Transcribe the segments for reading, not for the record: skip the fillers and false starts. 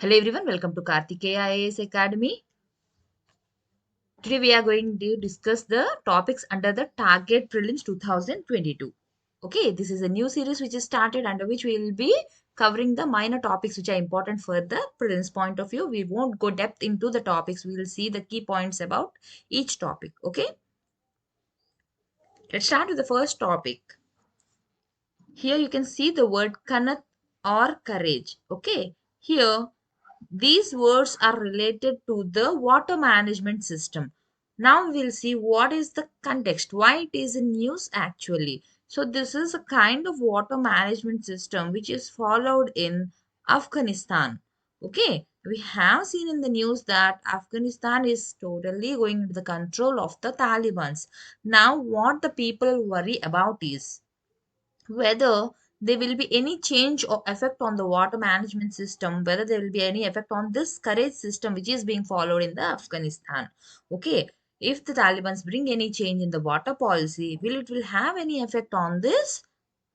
Hello everyone, welcome to Karthikeya IAS Academy. Today we are going to discuss the topics under the Target Prelims 2022. Okay, this is a new series which is started under which we will be covering the minor topics which are important for the prelims point of view. We won't go depth into the topics. We will see the key points about each topic. Okay, let's start with the first topic. Here you can see the word Qanat or courage. Okay, here these words are related to the water management system. Now we'll see what is the context, why it is in news actually. So this is a kind of water management system which is followed in Afghanistan. Okay, we have seen in the news that Afghanistan is totally going into the control of the Taliban's. Now what the people worry about is whether there will be any change or effect on the water management system, whether there will be any effect on this Karez system which is being followed in the Afghanistan. Okay, if the Taliban's bring any change in the water policy, will have any effect on this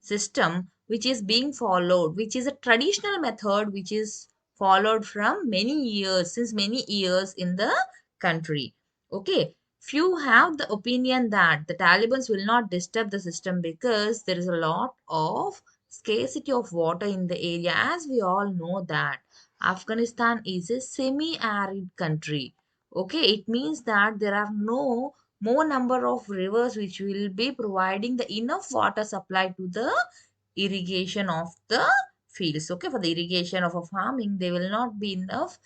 system which is being followed, which is a traditional method which is followed from many years, since many years in the country. Okay, few have the opinion that the Taliban's will not disturb the system because there is a lot of scarcity of water in the area. As we all know that Afghanistan is a semi-arid country. Okay, it means that there are no more number of rivers which will be providing the enough water supply to the irrigation of the fields. Okay, for the irrigation of a farming, there will not be enough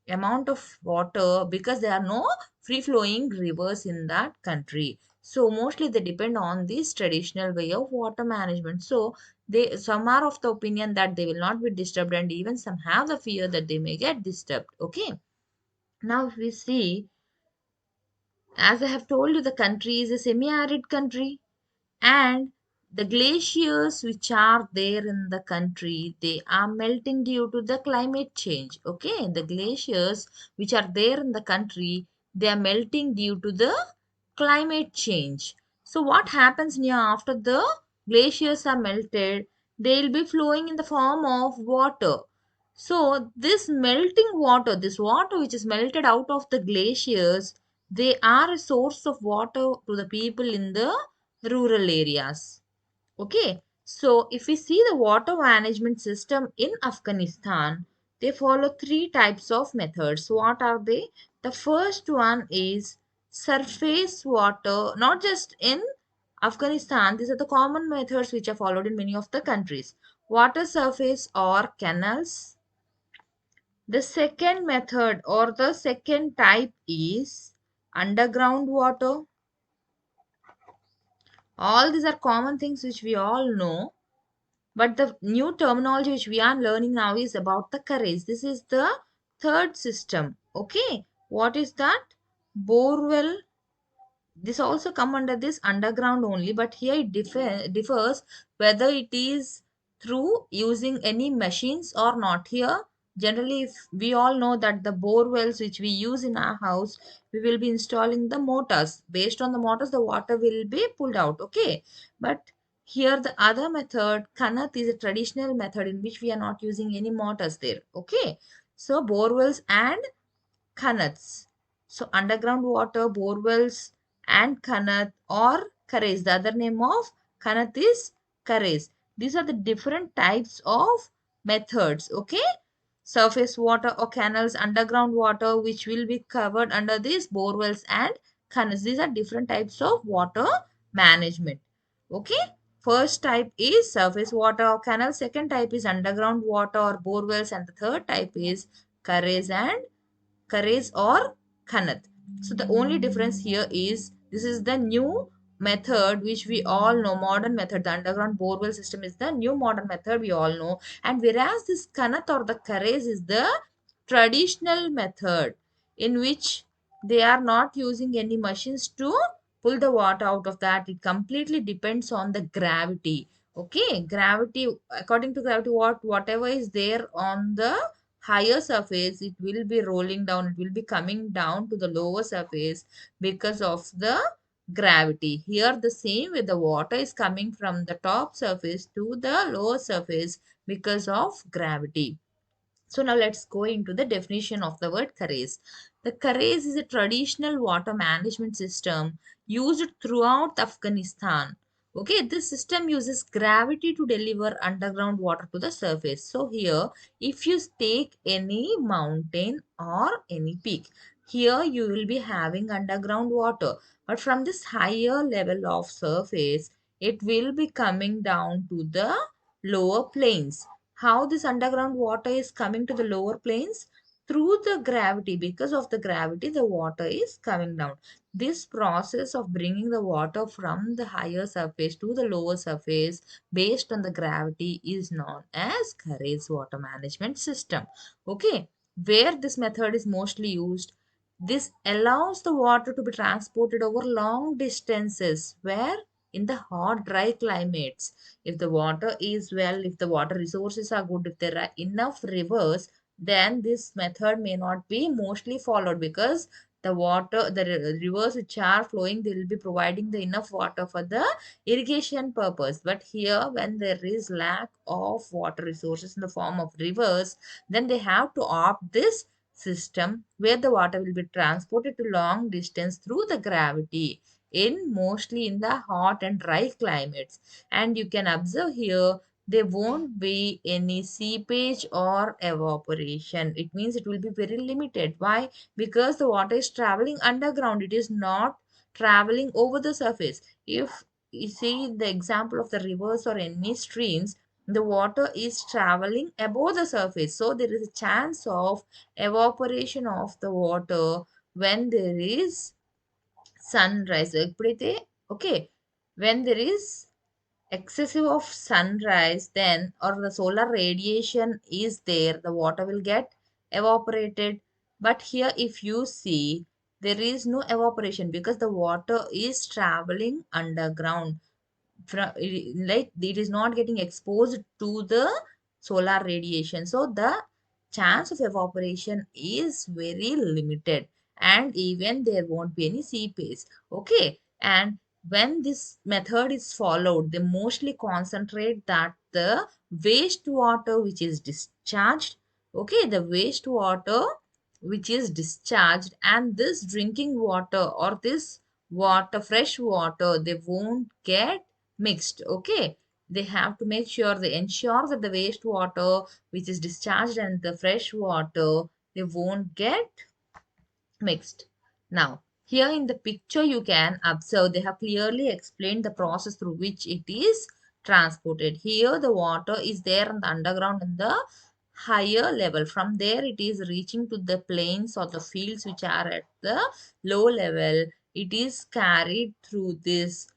amount of water because there are no free flowing rivers in that country. So mostly they depend on this traditional way of water management. So they some are of the opinion that they will not be disturbed, and even some have the fear that they may get disturbed. Okay, now if we see, as I have told you, the country is a semi-arid country, and the glaciers which are there in the country, they are melting due to the climate change. Okay, the glaciers which are there in the country, they are melting due to the climate change. So what happens now after the glaciers are melted? They will be flowing in the form of water. So this melting water, this water which is melted out of the glaciers, they are a source of water to the people in the rural areas. Okay, so if we see the water management system in Afghanistan, they follow three types of methods. What are they? The first one is surface water, not just in Afghanistan, these are the common methods which are followed in many of the countries. Water surface or canals. The second method or the second type is underground water. All these are common things which we all know. But the new terminology which we are learning now is about the Karez. This is the third system. Okay. What is that? Borewell. This also come under this underground only, but here it differs whether it is through using any machines or not. Here, generally, if we all know that the bore wells which we use in our house, we will be installing the motors. Based on the motors, the water will be pulled out. Okay, but here the other method, Qanat, is a traditional method in which we are not using any motors there. Okay, so bore wells and Qanats. So underground water, bore wells and Qanat or Karez. The other name of Qanat is Karez. These are the different types of methods. Okay. Surface water or canals, underground water, which will be covered under these bore wells and canals. These are different types of water management. Okay. First type is surface water or canal. Second type is underground water or bore wells. And the third type is Karez and Karez or Qanat. So the only difference here is this is the new method which we all know, modern method. The underground borewell system is the new modern method we all know, and whereas this Qanat or the Karez is the traditional method in which they are not using any machines to pull the water out of that. It completely depends on the gravity. Okay, gravity, according to gravity, whatever is there on the higher surface, it will be rolling down, it will be coming down to the lower surface because of the gravity. Here the same way, the water is coming from the top surface to the lower surface because of gravity. So now let's go into the definition of the word Karez. The Karez is a traditional water management system used throughout Afghanistan. Okay, this system uses gravity to deliver underground water to the surface. So here, if you take any mountain or any peak, here you will be having underground water. But from this higher level of surface, it will be coming down to the lower plains. How this underground water is coming to the lower plains? Through the gravity. Because of the gravity, the water is coming down. This process of bringing the water from the higher surface to the lower surface based on the gravity is known as Karez water management system. Okay, where this method is mostly used, this allows the water to be transported over long distances where in the hot dry climates, if the water is well, if the water resources are good, if there are enough rivers, then this method may not be mostly followed, because the rivers which are flowing, they will be providing the enough water for the irrigation purpose. But here, when there is lack of water resources in the form of rivers, then they have to opt this system where the water will be transported to long distance through the gravity in mostly in the hot and dry climates. And you can observe here, there won't be any seepage or evaporation. It means it will be very limited. Why? Because the water is traveling underground, it is not traveling over the surface. If you see the example of the rivers or any streams, the water is traveling above the surface, so there is a chance of evaporation of the water when there is sunrise. ఎప్పుడైతే okay, when there is excessive of sunrise, then or the solar radiation is there, the water will get evaporated. But here if you see, there is no evaporation because the water is traveling underground. Like it is not getting exposed to the solar radiation, so the chance of evaporation is very limited, and even there won't be any seepage. Okay, and when this method is followed, they mostly concentrate that the wastewater which is discharged, okay, the wastewater which is discharged, and this drinking water or this water, fresh water, they won't get mixed. Okay, they have to make sure, they ensure that the wastewater which is discharged and the fresh water, they won't get mixed. Now, here in the picture, you can observe they have clearly explained the process through which it is transported. Here, the water is there in the underground in the higher level. From there, it is reaching to the plains or the fields which are at the low level. It is carried through this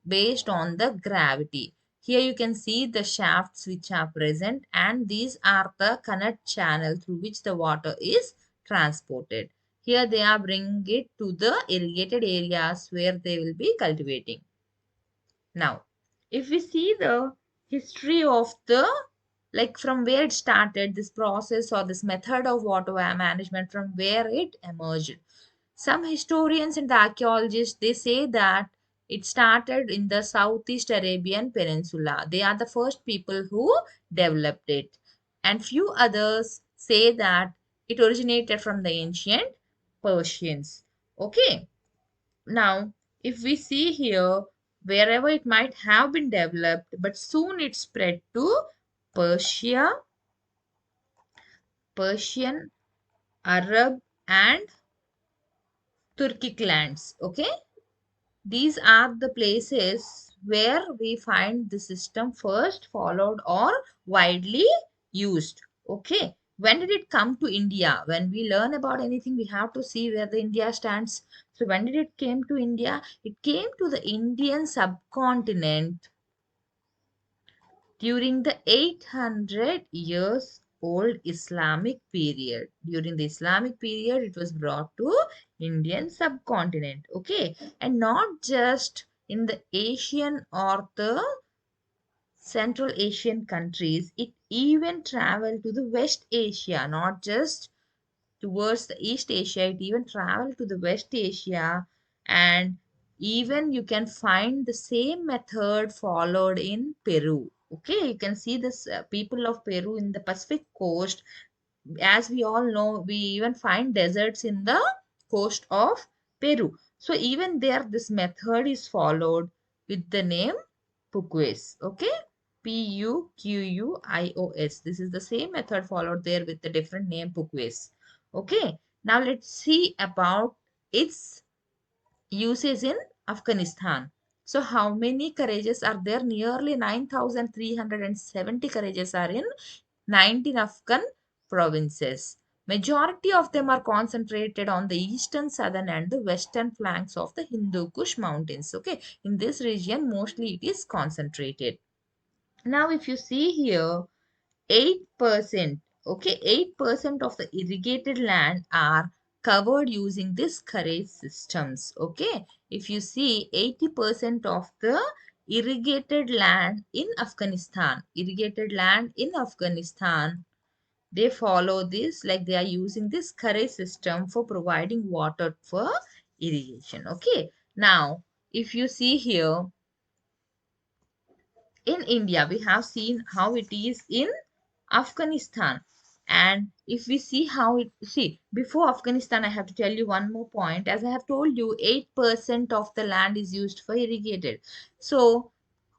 based on the gravity. Here you can see the shafts which are present, and these are the Qanat channel through which the water is transported. Here they are bringing it to the irrigated areas where they will be cultivating. Now, if we see the history of the, like from where it started, this process or this method of water management, from where it emerged. Some historians and archaeologists, they say that it started in the Southeast Arabian Peninsula. They are the first people who developed it. And few others say that it originated from the ancient Persians. Okay. Now, if we see here, wherever it might have been developed, but soon it spread to Persia, Persian, Arab, and Turkic lands. Okay. These are the places where we find the system first followed or widely used. Okay. When did it come to India? When we learn about anything, we have to see where the India stands. So when did it came to India? It came to the Indian subcontinent during the 800 years old Islamic period. During the Islamic period, it was brought to Indian subcontinent. Okay, and not just in the Asian or the Central Asian countries, it even traveled to the West Asia, not just towards the East Asia, it even traveled to the West Asia, and even you can find the same method followed in Peru. Okay, you can see this people of Peru in the Pacific coast. As we all know, we even find deserts in the coast of Peru. So even there, this method is followed with the name Puquios. Okay, Puquios. This is the same method followed there with the different name Puquios. Okay, now let's see about its usage in Afghanistan. So how many Kareges are there? Nearly 9,370 Kareges are in 19 Afghan provinces. Majority of them are concentrated on the eastern, southern and the western flanks of the Hindu Kush mountains. Okay, in this region mostly it is concentrated. Now if you see here, 8%, okay, 8% of the irrigated land are covered using this Karez systems. Okay, if you see 80% of the irrigated land in Afghanistan, they follow this, like they are using this Karez system for providing water for irrigation. Okay, now if you see here, in India, we have seen how it is in Afghanistan. And if we see how it, see, before Afghanistan, I have to tell you one more point. As I have told you, 8% of the land is used for irrigated. So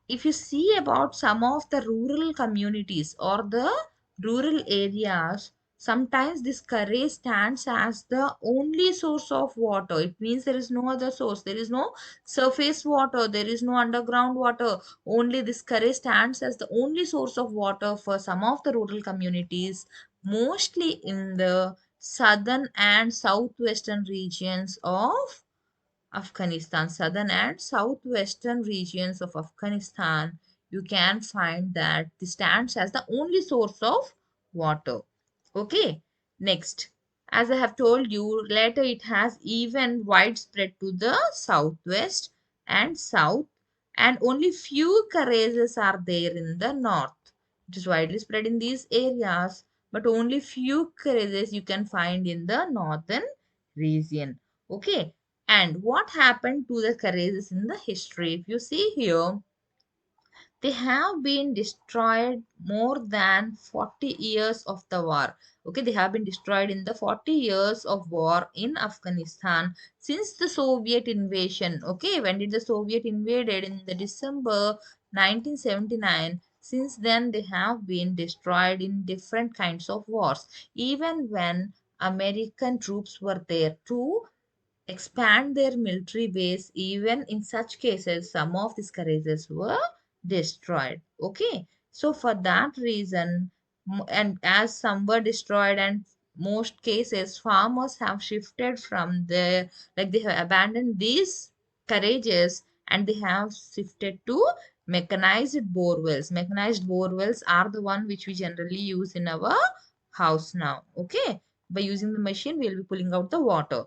if you see about some of the rural communities or the rural areas, sometimes this curry stands as the only source of water. It means there is no other source. There is no surface water. There is no underground water. Only this curry stands as the only source of water for some of the rural communities, mostly in the southern and southwestern regions of Afghanistan, southern and southwestern regions of Afghanistan, you can find that this stands as the only source of water. Okay, next, as I have told you, later it has even widespread to the southwest and south, and only few Karezes are there in the north. It is widely spread in these areas, but only few Karezes you can find in the northern region. Okay, and what happened to the Karezes in the history? If you see here, they have been destroyed more than 40 years of the war. Okay, they have been destroyed in the 40 years of war in Afghanistan since the Soviet invasion. Okay, when did the Soviet invaded? In the December 1979. Since then, they have been destroyed in different kinds of wars. Even when American troops were there to expand their military base, even in such cases, some of these garages were destroyed. Okay, so for that reason, and as some were destroyed, and most cases, farmers have shifted from their, like they have abandoned these garages and they have shifted to mechanized bore wells. Mechanized bore wells are the one which we generally use in our house now. Okay, by using the machine, we'll be pulling out the water.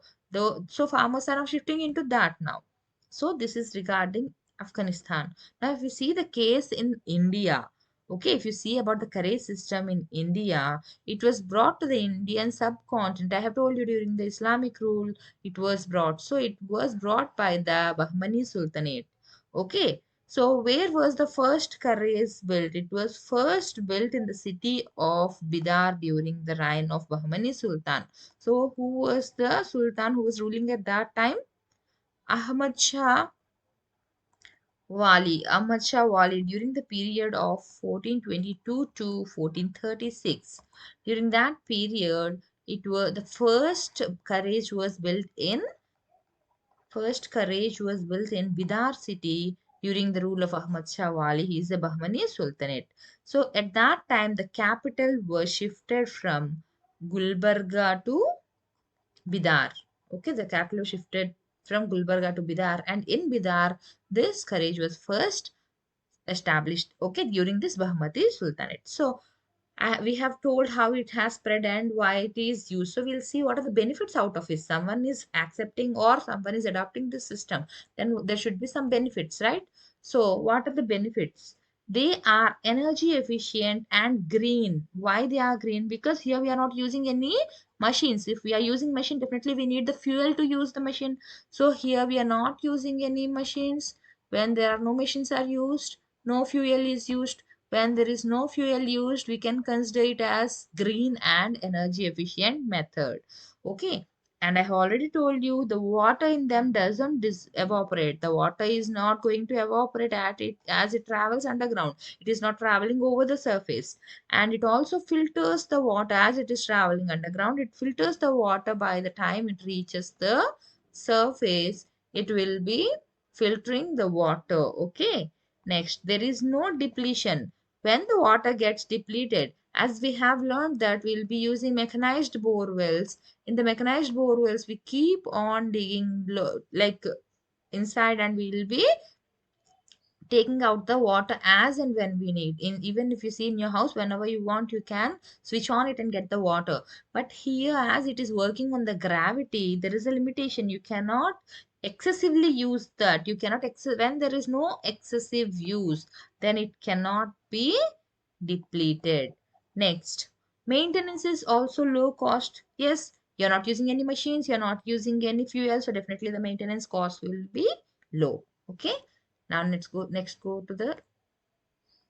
So farmers are now shifting into that now. So this is regarding Afghanistan. Now, if you see the case in India, okay, if you see about the Karez system in India, it was brought to the Indian subcontinent. I have told you during the Islamic rule, it was brought. So it was brought by the Bahmani Sultanate. Okay, so where was the first Karez built? It was first built in the city of Bidar during the reign of Bahmani Sultan. So who was the Sultan who was ruling at that time? Ahmad Shah Wali. Ahmad Shah Wali during the period of 1422 to 1436. During that period, it was the first Karaj was built in Bidar city during the rule of Ahmad Shah Wali. He is a Bahmani Sultanate. So at that time, the capital was shifted from Gulbarga to Bidar. Okay, the capital shifted from Gulbarga to Bidar, and in Bidar, this Karaj was first established. Okay, during this Bahmati Sultanate. So we have told how it has spread and why it is used. So we'll see what are the benefits out of it. Someone is accepting or someone is adopting this system, then there should be some benefits, right? So what are the benefits? They are energy efficient and green. Why they are green? Because here we are not using any machines. If we are using machine, definitely we need the fuel to use the machine. So here we are not using any machines. When there are no machines are used, no fuel is used. when there is no fuel used, we can consider it as green and energy efficient method. Okay. And I have already told you the water in them doesn't evaporate. The water is not going to evaporate at it as it travels underground. It is not traveling over the surface. And it also filters the water as it is traveling underground. It filters the water by the time it reaches the surface. It will be filtering the water. Okay. Next, there is no depletion. When the water gets depleted, as we have learned that we'll be using mechanized bore wells. In the mechanized bore wells, we keep on digging like inside, and we will be taking out the water as and when we need. In even if you see in your house, whenever you want, you can switch on it and get the water. But here, as it is working on the gravity, there is a limitation. You cannot excessively use that. You cannot when there is no excessive use, then it cannot be depleted. Next, maintenance is also low cost. Yes, you're not using any machines, you're not using any fuel, so definitely the maintenance cost will be low. Okay. Now let's go to the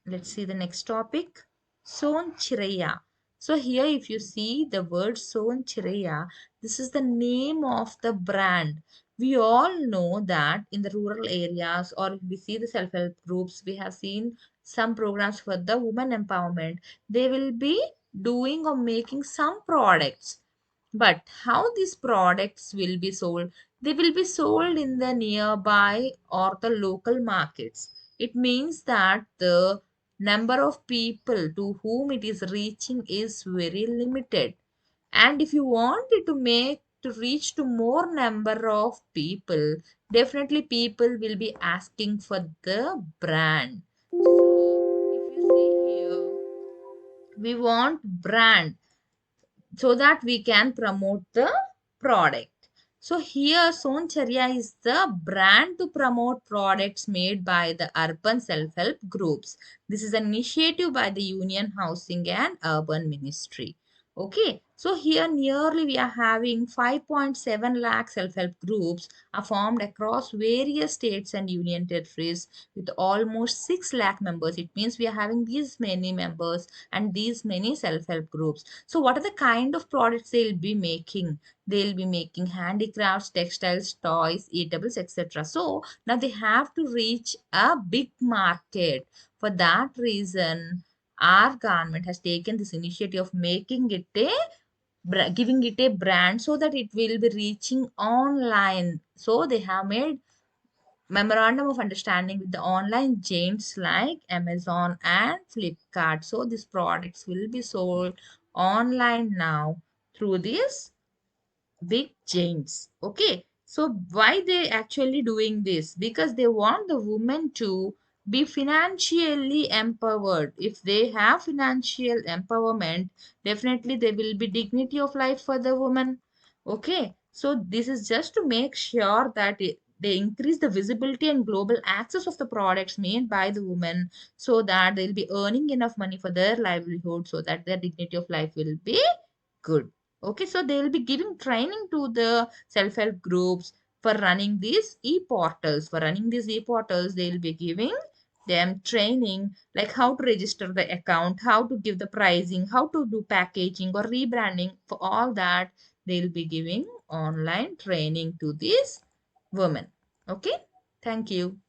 let's see the next topic. Sonchiraya. So here if you see the word Sonchiraya, this is the name of the brand. We all know that in the rural areas, or if we see the self-help groups, we have seen some programs for the women empowerment. They will be doing or making some products, but how these products will be sold? They will be sold in the nearby or the local markets. It means that the number of people to whom it is reaching is very limited. And if you want it to reach to more number of people, definitely people will be asking for the brand. So if you see here, we want brand so that we can promote the product. So here Soncharya is the brand to promote products made by the urban self-help groups. This is an initiative by the Union Housing and Urban Ministry. Okay, so here nearly we are having 5.7 lakh self-help groups are formed across various states and union territories with almost 6 lakh members. It means we are having these many members and these many self-help groups. So what are the kind of products they'll be making? They'll be making handicrafts, textiles, toys, eatables, etc. So now they have to reach a big market. For that reason, our government has taken this initiative of making it giving it a brand so that it will be reaching online. So they have made memorandum of understanding with the online giants like Amazon and Flipkart. So these products will be sold online now through these big chains. Okay, so why they actually doing this? Because they want the women to be financially empowered. If they have financial empowerment, definitely there will be dignity of life for the woman. Okay, so this is just to make sure that they increase the visibility and global access of the products made by the women, so that they'll be earning enough money for their livelihood, so that their dignity of life will be good. Okay, so they will be giving training to the self-help groups for running these e-portals. For running these e-portals, they will be giving them training like how to register the account, how to give the pricing, how to do packaging or rebranding. For all that, they'll be giving online training to these women. Okay, thank you.